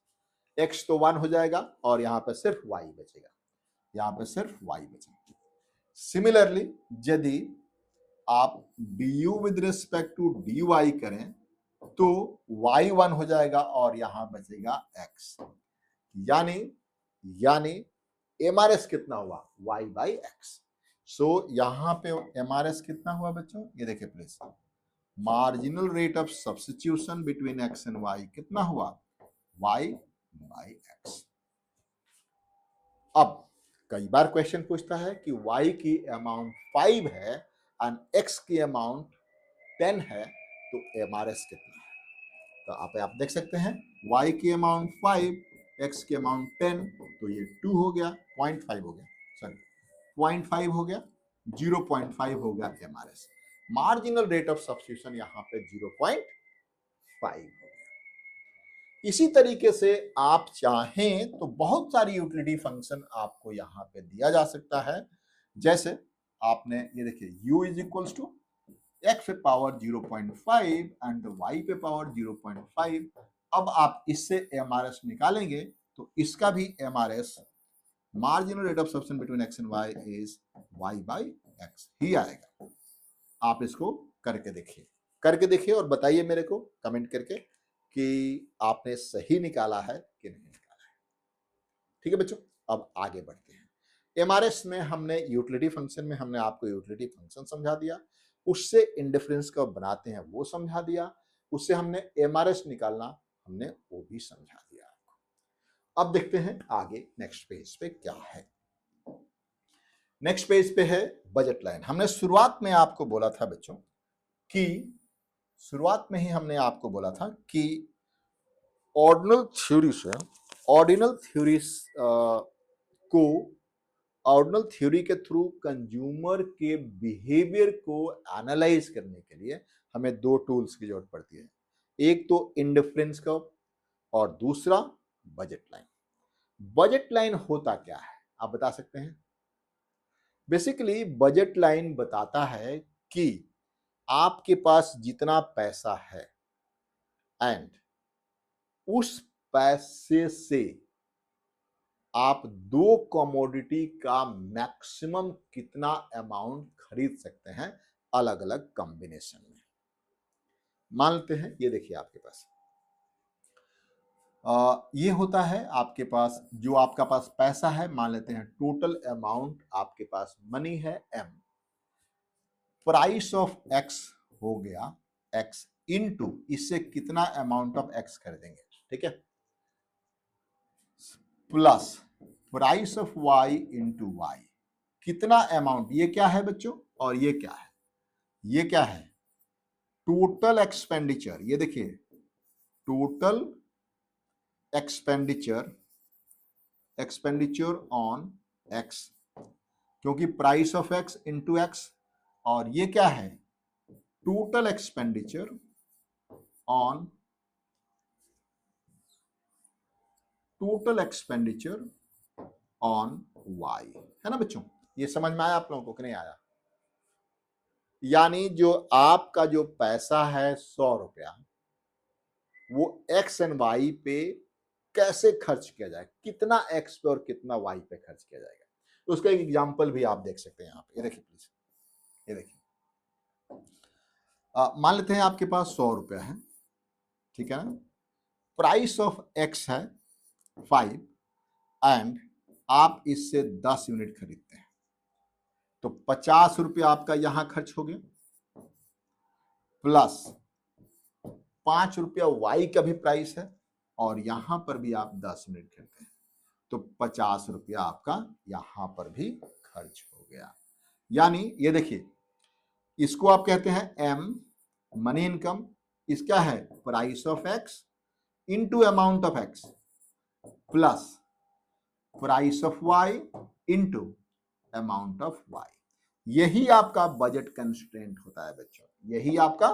x तो 1 हो जाएगा और यहां पर सिर्फ y बचेगा, यहां पर सिर्फ y बचेगा। सिमिलरली यदि आप du with respect to dy करें तो y 1 हो जाएगा और यहां बचेगा x, यानी MRS कितना हुआ? y by x. सो यहां पे MRS कितना हुआ बच्चों? ये देखिए please, marginal rate of substitution between x and y कितना हुआ? y by x. अब कई बार क्वेश्चन पूछता है कि y की अमाउंट 5 है एंड x की अमाउंट 10 है, तो MRS कितना है? तो आप देख सकते हैं, y की अमाउंट 5, x की अमाउंट 10, तो ये 2 हो गया, 0.5 हो गया, सॉरी 0.5 हो गया, 0.5 हो गया MRS। Marginal rate of substitution यहां पे 0.5 हो गया। इसी तरीके से आप चाहें तो बहुत सारी यूटिलिटी फंक्शन आपको यहां पे दिया जा सकता है। जैसे आपने ये देखिए u is equals to x पे पावर 0.5 एंड y पे पावर 0.5, अब आप इससे एमआरएस निकालेंगे तो इसका भी MRS marginal rate of substance between x and Y is Y by X ही आएगा। आप इसको करके देखिए और बताइए मेरे को कमेंट करके कि आपने सही निकाला है कि नहीं निकाला है। ठीक है बच्चों, अब आगे बढ़ते हैं। एमआरएस में हमने यूटिलिटी फंक्शन में हमने आपको यूटिलिटी फंक्शन समझा दिया, उससे इंडिफरेंस कब बनाते हैं वो समझा दिया, उससे हमने एमआरएस निकालना हमने वो भी समझा दिया आपको। अब देखते हैं आगे नेक्स्ट पेज पे क्या है। नेक्स्ट पेज पे है बजट लाइन। हमने शुरुआत में आपको बोला था बच्चों कि शुरुआत में ही हमने आपको बोला था कि ऑर्डिनल थ्योरी के थ्रू कंज्यूमर के बिहेवियर को एनालाइज करने के लिए हमें दो टूल्स की जरूरत पड़ती है, एक तो इंडिफरेंस कर्व और दूसरा बजट लाइन। बजट लाइन होता क्या है आप बता सकते हैं? बेसिकली बजट लाइन बताता है कि आपके पास जितना पैसा है एंड उस पैसे से आप दो कमोडिटी का मैक्सिमम कितना अमाउंट खरीद सकते हैं अलग अलग कॉम्बिनेशन में। मान लेते हैं ये देखिए आपके पास ये होता है आपके पास जो आपका पास पैसा है, मान लेते हैं टोटल अमाउंट आपके पास मनी है m, प्राइस ऑफ x हो गया x इनटू इससे कितना अमाउंट ऑफ x खरीदेंगे, ठीक है, plus price of y into y कितना अमाउंट, ये क्या है बच्चों और ये क्या है, ये क्या है टोटल एक्सपेंडिचर। ये देखिए टोटल एक्सपेंडिचर ऑन x, क्योंकि price of x into x, और ये क्या है टोटल एक्सपेंडिचर ऑन y, है ना बच्चों? ये समझ में आया आप लोगों को कि नहीं आया? यानी जो आपका जो पैसा है 100 रुपया वो x एंड y पे कैसे खर्च किया जाए, कितना x पे और कितना y पे खर्च किया जाएगा, तो उसका एक एग्जांपल भी आप देख सकते हैं यहाँ पे। ये देखिए प्लीज, ये देखिए मान लेते हैं आपके पास 100 रुपया है, ठीक है ना, प्राइस ऑफ x है 5 एंड आप इससे 10 यूनिट खरीदते हैं तो 50 रुपया आपका यहां खर्च हो गया, प्लस 5 रुपया y का भी प्राइस है और यहां पर भी आप 10 यूनिट खरीदते हैं तो 50 रुपया आपका यहां पर भी खर्च हो गया। यानी ये देखिए इसको आप कहते हैं m मनी इनकम, इसका है price of x into amount of x plus price of y into amount of y। यही आपका बजट कंस्ट्रेंट होता है बच्चों, यही आपका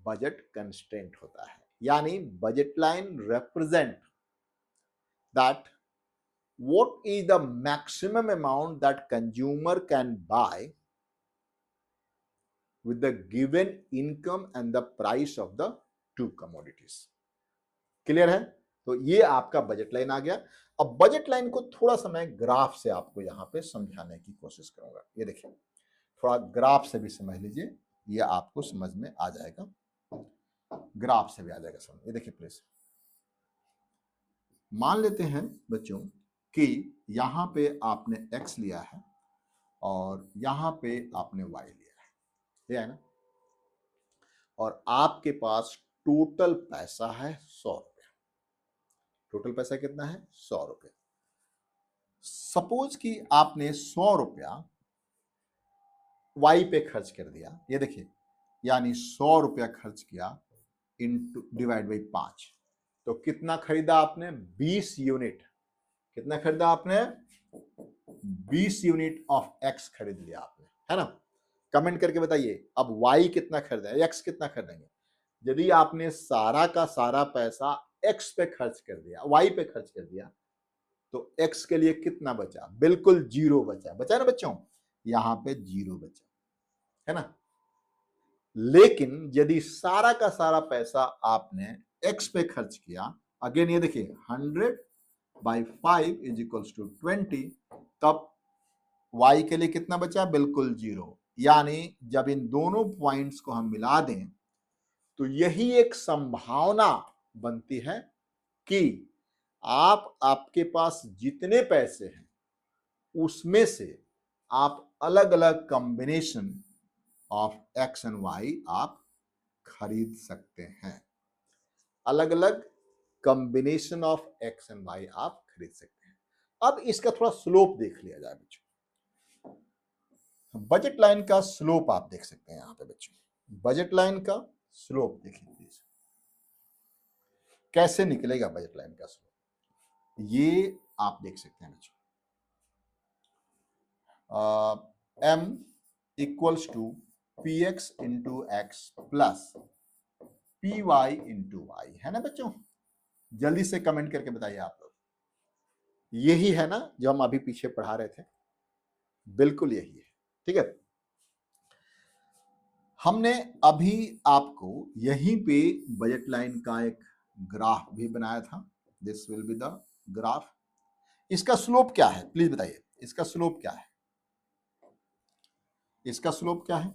बजट कंस्ट्रेंट होता है। यानी budget line represent that what is the maximum amount that consumer can buy with the given income and the price of the two commodities। Clear है? तो ये आपका बजट लाइन आ गया। अब बजट लाइन को थोड़ा सा मैं ग्राफ से आपको यहां पे समझाने की कोशिश करूंगा। ये देखिए थोड़ा ग्राफ से भी समझ लीजिए, ये आपको समझ में आ जाएगा, ग्राफ से भी आ जाएगा समझ। ये देखिए प्लीज, मान लेते हैं बच्चों कि यहां पे आपने x लिया है और यहां पे आपने y लिया है, ये है ना, और आपके पास टोटल पैसा है 100 रुपया। टोटल पैसा कितना है 100 रुपया। सपोज कि आपने 100 रुपया y पे खर्च कर दिया, ये देखिए यानी 100 रुपया खर्च किया इनटू डिवाइड बाई 5 तो कितना खरीदा आपने 20 यूनिट। कितना खरीदा आपने 20 यूनिट ऑफ x खरीद लिया आपने, है ना। कमेंट करके बताइए अब y कितना खरीदा, x कितना खरीदेंगे। यदि आपने सारा का सारा पैसा x पे खर्च कर दिया, y पे खर्च कर दिया तो x के लिए कितना बचा, बिल्कुल जीरो बचा, बचा ना बच्चों, यहां पे जीरो बचा, है ना। लेकिन यदि सारा का सारा पैसा आपने x पे खर्च किया, अगेन ये देखिए 100/5 इज इक्वल्स टू 20, तब y के लिए कितना बचा? बिल्कुल 0। यानी जब इन दोनों पॉइंट्स को हम मिला दें तो यही एक संभावना बनती है कि आपके पास जितने पैसे हैं उसमें से आप अलग अलग combination of x and y आप खरीद सकते हैं। अलग अलग combination of x and y आप खरीद सकते हैं। अब इसका थोड़ा स्लोप देख लिया जाए बच्चों। बजट लाइन का स्लोप आप देख सकते हैं यहां पे बच्चों। बजट लाइन का स्लोप देखिए प्लीज, कैसे निकलेगा बजट लाइन का स्लोप, ये आप देख सकते हैं बच्चों। m equals to p x into x plus p y into y, है ना बच्चों? जल्दी से कमेंट करके बताइए आप लोग, यही है ना जो हम अभी पीछे पढ़ा रहे थे? बिल्कुल यही है, ठीक है। हमने अभी आपको यहीं पे बजट लाइन का एक ग्राफ भी बनाया था। This will be the graph. इसका स्लोप क्या है प्लीज बताइए, इसका स्लोप क्या है? इसका स्लोप क्या है?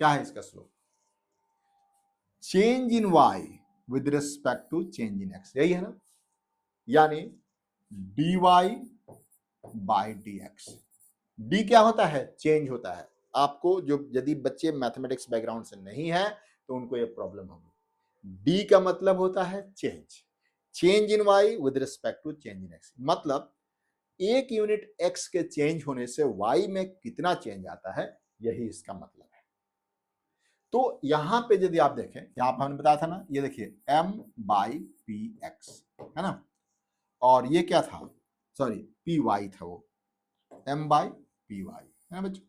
क्या है इसका slope? Change in y with respect to change in x, यही है ना? यानी dy बाय dx। डी क्या होता है? चेंज होता है। आपको जो यदि बच्चे मैथमेटिक्स बैकग्राउंड से नहीं है तो उनको ये प्रॉब्लम होगी। डी का मतलब होता है change, change in y with respect to change in x. मतलब एक यूनिट एक्स के चेंज होने से वाई में कितना चेंज आता है, यही इसका मतलब है। तो यहां पे यदि आप देखें, यहां पर हमने बताया था ना, ये देखिए m बाई पी एक्स, है ना? और ये क्या था? सॉरी पी वाई था वो, m बाई पी वाई, है ना बच्चों?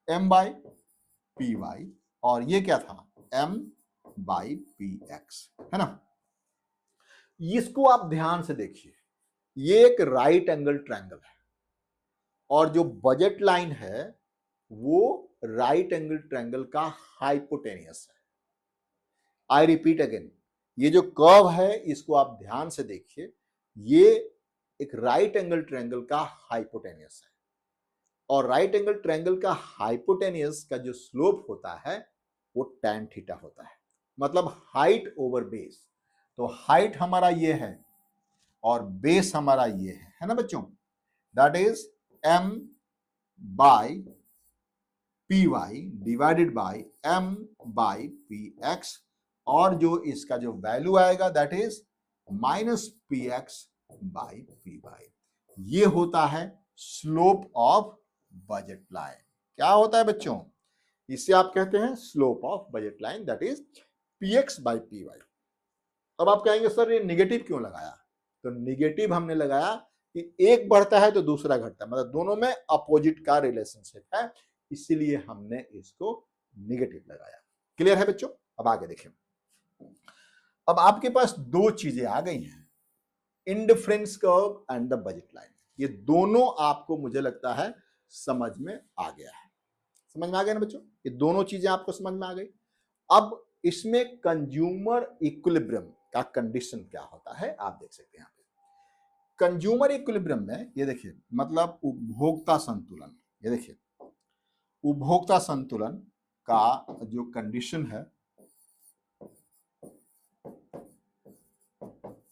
m बाई पी वाई, और ये क्या था? m बाई पी एक्स, है ना? इसको आप ध्यान से देखिए, ये एक राइट एंगल ट्रायंगल है और जो बजट लाइन है वो राइट एंगल ट्रायंगल का हाइपोटेनियस है। आई रिपीट अगेन, ये जो कर्व है इसको आप ध्यान से देखिए, ये एक राइट एंगल ट्रायंगल का हाइपोटेनियस है और राइट एंगल ट्रायंगल का हाइपोटेनियस का जो स्लोप होता है वो tan थीटा होता है, मतलब हाइट ओवर बेस। तो हाइट हमारा ये है और बेस हमारा ये है ना बच्चों? That is m by p y divided by m by p x, और जो इसका जो वैल्यू आएगा that is minus p x by p y. ये होता है स्लोप ऑफ बजट लाइन। क्या होता है बच्चों? इसे आप कहते हैं slope of budget line, that is p x by p y. अब आप कहेंगे सर ये निगेटिव क्यों लगाया? तो निगेटिव हमने लगाया कि एक बढ़ता है तो दूसरा घटता है, मतलब दोनों में अपोजिट का रिलेशनशिप है, इसीलिए हमने इसको निगेटिव लगाया। क्लियर है बच्चों? अब आगे देखें। अब आपके पास दो चीजें आ गई हैं, indifference curve and the budget line. ये दोनों आपको मुझे लगता है समझ में आ गया है। समझ में आ गया ना बच्चों? ये दोनों चीजें आपको समझ में आ गई। अब इसमें कंज्यूमर इक्विलिब्रियम का कंडीशन क्या होता है आप देख सकते हैं यहाँ पे। कंज्यूमर इक्विलिब्रियम में ये देखिए, मतलब उपभोक्ता संतुलन, ये देखिए उपभोक्ता संतुलन का जो कंडीशन है,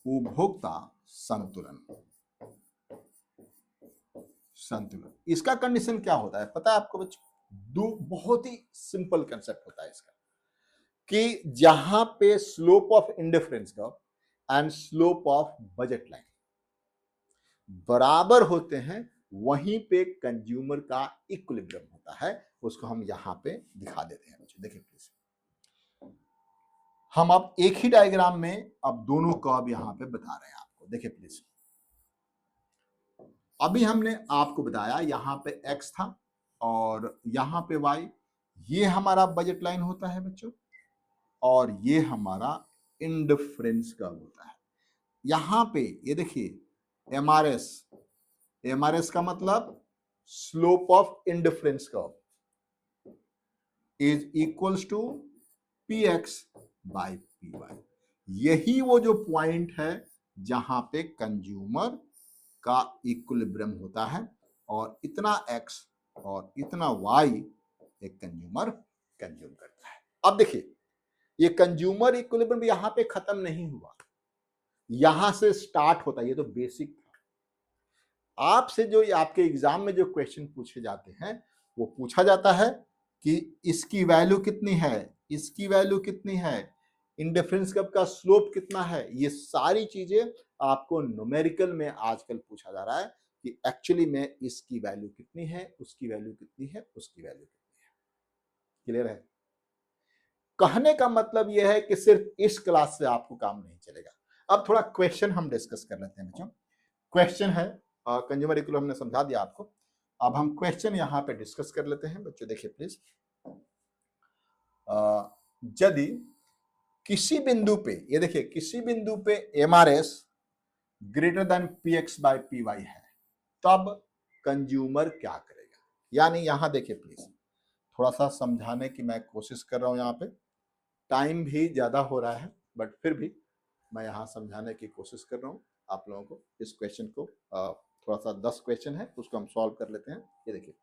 उपभोक्ता संतुलन, संतुलन इसका कंडीशन क्या होता है पता है आपको बच्चों? दो बहुत ही सिंपल कंसेप्ट होता है इसका, कि जहां पे slope of indifference curve and slope of budget line बराबर होते हैं वहीं पे कंज्यूमर का इक्विलिब्रियम होता है। उसको हम यहां पे दिखा देते हैं बच्चों, देखिए प्लीज। हम अब एक ही डायग्राम में अब दोनों कर्व यहां पे बता रहे हैं आपको, देखिए प्लीज। अभी हमने आपको बताया यहां पे x था और यहां पे y, ये हमारा बजट लाइन होता है बच्चों और ये हमारा इंडिफरेंस कर्व होता है। यहां पे ये देखिए एमआरएस, एमआरएस का मतलब slope of indifference curve is equals to p x by p y. यही वो जो पॉइंट है जहां पे कंज्यूमर का इक्विलिब्रियम होता है और इतना एक्स और इतना वाई एक कंज्यूमर कंज्यूम करता है। अब देखिए, ये कंज्यूमर इक्विलिब्रियम यहां पे खत्म नहीं हुआ, यहां से स्टार्ट होता है। ये तो बेसिक था। आपसे जो आपके एग्जाम में जो क्वेश्चन पूछे जाते हैं वो पूछा जाता है कि इसकी वैल्यू कितनी है, इसकी वैल्यू कितनी है, इंडिफरेंस कर्व का स्लोप कितना है। ये सारी चीजें आपको न्यूमेरिकल में आजकल पूछा जा रहा है कि एक्चुअली में इसकी वैल्यू कितनी है, उसकी वैल्यू कितनी है, उसकी वैल्यू कितनी है। क्लियर है? कहने का मतलब यह है कि सिर्फ इस क्लास से आपको काम नहीं चलेगा। अब थोड़ा क्वेश्चन हम डिस्कस कर लेते हैं बच्चों। क्वेश्चन है, कंज्यूमर इक्विलिब्रियम हमने समझा दिया आपको। अब हम क्वेश्चन यहां पे डिस्कस कर लेते हैं बच्चों। देखिए प्लीज, यदि किसी बिंदु पे, ये देखिए किसी बिंदु पे MRS greater than p x by p y है, तब कंज्यूमर क्या करेगा। यानी यहां देखिए प्लीज, थोड़ा सा समझाने की मैं कोशिश कर रहा हूं। यहाँ पे टाइम भी ज्यादा हो रहा है, बट फिर भी मैं यहाँ समझाने की कोशिश कर रहा हूँ आप लोगों को। इस क्वेश्चन को थोड़ा सा 10 क्वेश्चन है, उसको हम सॉल्व कर लेते हैं। ये देखिए,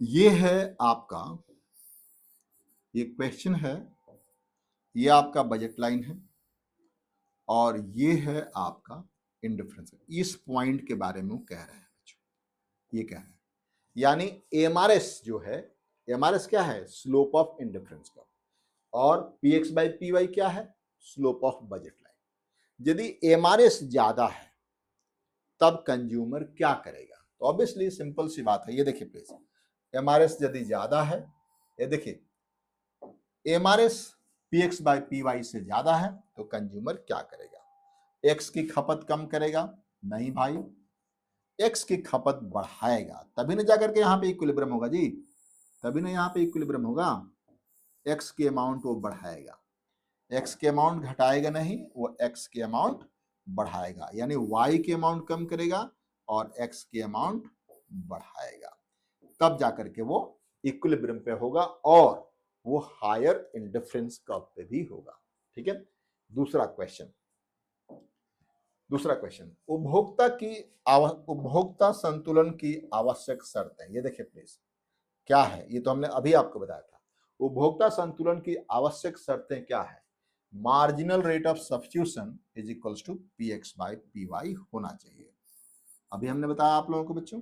ये है आपका, ये क्वेश्चन है, ये आपका बजट लाइन है और ये है आपका इंडिफरेंस। इस पॉइंट के बारे में वो कह रहे हैं बच्चों, ये कह रहे हैं। यानी एमआरएस जो है, एमआरएस क्या है, स्लोप ऑफ इंडिफरेंस का, और p x by p y क्या है, स्लोप ऑफ बजट लाइन। यदि एमआरएस ज्यादा है तब कंज्यूमर क्या करेगा। तो ऑब्वियसली सिंपल सी बात है, ये देखिए प्लीज, एमआरएस यदि ज्यादा है, ये देखिए MRS p x by p y से ज्यादा है तो कंज्यूमर क्या करेगा। एक्स की खपत कम करेगा? नहीं भाई, एक्स की खपत बढ़ाएगा, तभी ना जाकर के यहाँ पे इक्विलिब्रियम होगा जी, तभी ना यहाँ पे इक्विलिब्रियम होगा। एक्स की अमाउंट वो बढ़ाएगा, एक्स के अमाउंट घटाएगा नहीं, वो एक्स के अमाउंट बढ़ाएगा। यानी वाई के अमाउंट कम करेगा और एक्स के अमाउंट बढ़ाएगा, तब जाकर के वो इक्विलिब्रियम पे होगा और वो हायर इंडिफरेंस कर्व पे भी होगा। ठीक है। दूसरा क्वेश्चन, दूसरा क्वेश्चन, उपभोक्ता संतुलन की आवश्यक शर्तें। ये देखिए प्लीज, क्या है, ये तो हमने अभी आपको बताया था। उपभोक्ता संतुलन की आवश्यक शर्तें क्या है। Marginal rate of substitution is equals to p x by p y होना चाहिए। अभी हमने बताया आप लोगों को बच्चों,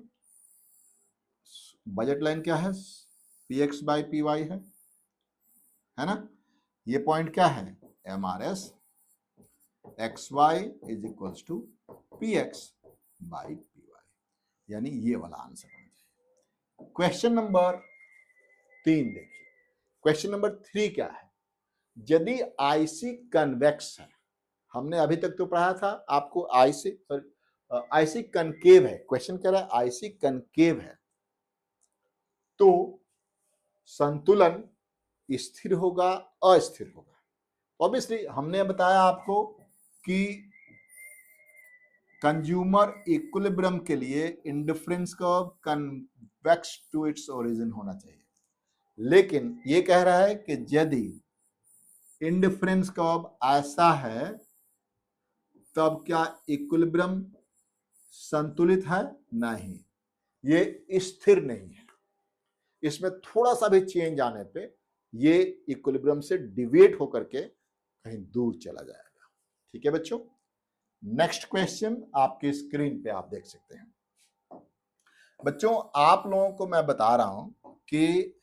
बजट लाइन क्या है, p x by p y है ना। ये पॉइंट क्या है, M R S x y is equals to p x by p y, यानी ये वाला आंसर होना चाहिए। क्वेश्चन नंबर 3 देखिए, क्वेश्चन नंबर 3 क्या है, यदि आईसी कन्वेक्स है, हमने अभी तक तो पढ़ा था आपको आईसी, सॉरी आईसी कनकेव है, क्वेश्चन कह रहा है आईसी कनकेव है, तो संतुलन स्थिर होगा अस्थिर होगा। ऑब्वियसली हमने बताया आपको कि कंज्यूमर इक्विलिब्रियम के लिए indifference curve convex to its origin होना चाहिए, लेकिन ये कह रहा है कि यदि इंडिफरेंस कर्व ऐसा है तब क्या इक्विलिब्रियम संतुलित है, नहीं, ये स्थिर नहीं है। इसमें थोड़ा सा भी चेंज आने पे ये इक्विलिब्रियम से डिविएट होकर के कहीं दूर चला जाएगा। ठीक है बच्चों। नेक्स्ट क्वेश्चन आपके स्क्रीन पे आप देख सकते हैं। बच्चों आप लोगों को मैं बता रहा हूं कि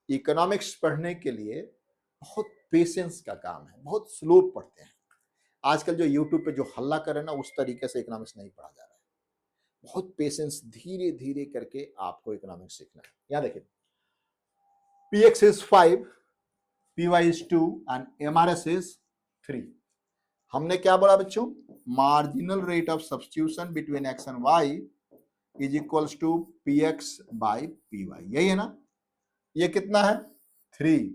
इकोनॉमिक्स पढ़ने के लिए बहुत पेशेंस का काम है, बहुत स्लो पढ़ते हैं। आजकल जो यूट्यूब पे जो हल्ला करे ना, उस तरीके से इकोनॉमिक्स नहीं पढ़ा जा रहा है। बहुत पेशेंस, धीरे धीरे करके आपको इकोनॉमिक्स सीखना है। यहां देखिए, px is 5, py is 2 and mrs is 3। हमने क्या बोला बच्चों, marginal rate of substitution between x and y is equals to px by py, यही है ना। ये कितना है 3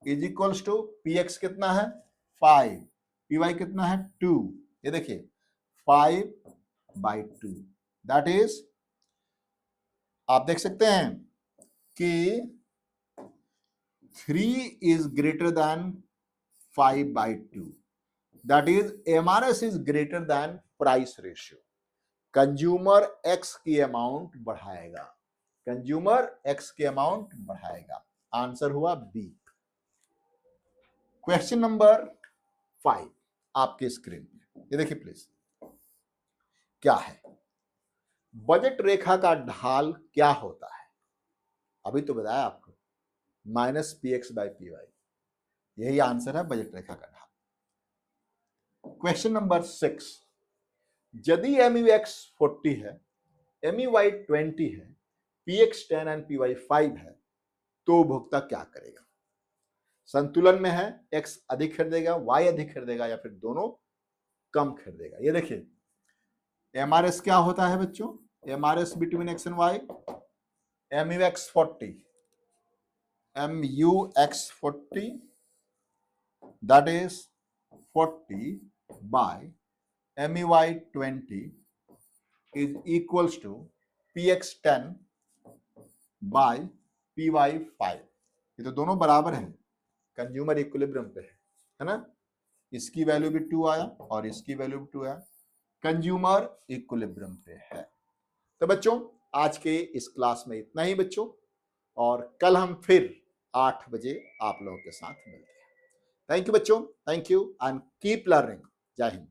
इज इक्वल्स टू px कितना है 5, py कितना है 2। ये देखिए 5/2, दैट इज, आप देख सकते हैं कि 3 is greater than 5/2, that is MRS is greater than price ratio. Consumer x की अमाउंट बढ़ाएगा, कंज्यूमर एक्स की अमाउंट बढ़ाएगा। आंसर हुआ बी। क्वेश्चन नंबर 5 आपके स्क्रीन पे, ये देखिए प्लीज, क्या है? बजट रेखा का ढाल क्या होता है? अभी तो बताया आपको, -px/py, यही आंसर है बजट रेखा का ढाल। क्वेश्चन नंबर 6, यदि MUX 40 है, MUY 20 है, PX 10 एंड PY 5 है, तो उपभोक्ता क्या करेगा? संतुलन में है, X अधिक खरीदेगा, Y अधिक खरीदेगा, या फिर दोनों कम खरीदेगा? ये देखिए, MRS क्या होता है बच्चों? MRS between X and Y, MUX 40, MUX 40, that is 40 by MUY 20 is equals to PX 10 by PY 5। ये तो दोनों बराबर हैं, कंज्यूमर इक्विलिब्रियम पे है ना? इसकी वैल्यू भी 2 आया और इसकी वैल्यू भी 2 आया, कंज्यूमर इक्विलिब्रियम पे है। तो बच्चों आज के इस क्लास में इतना ही बच्चों, और कल हम फिर 8 बजे आप लोगों के साथ मिलते हैं। थैंक यू बच्चों, thank you and keep learning. जय हिंद।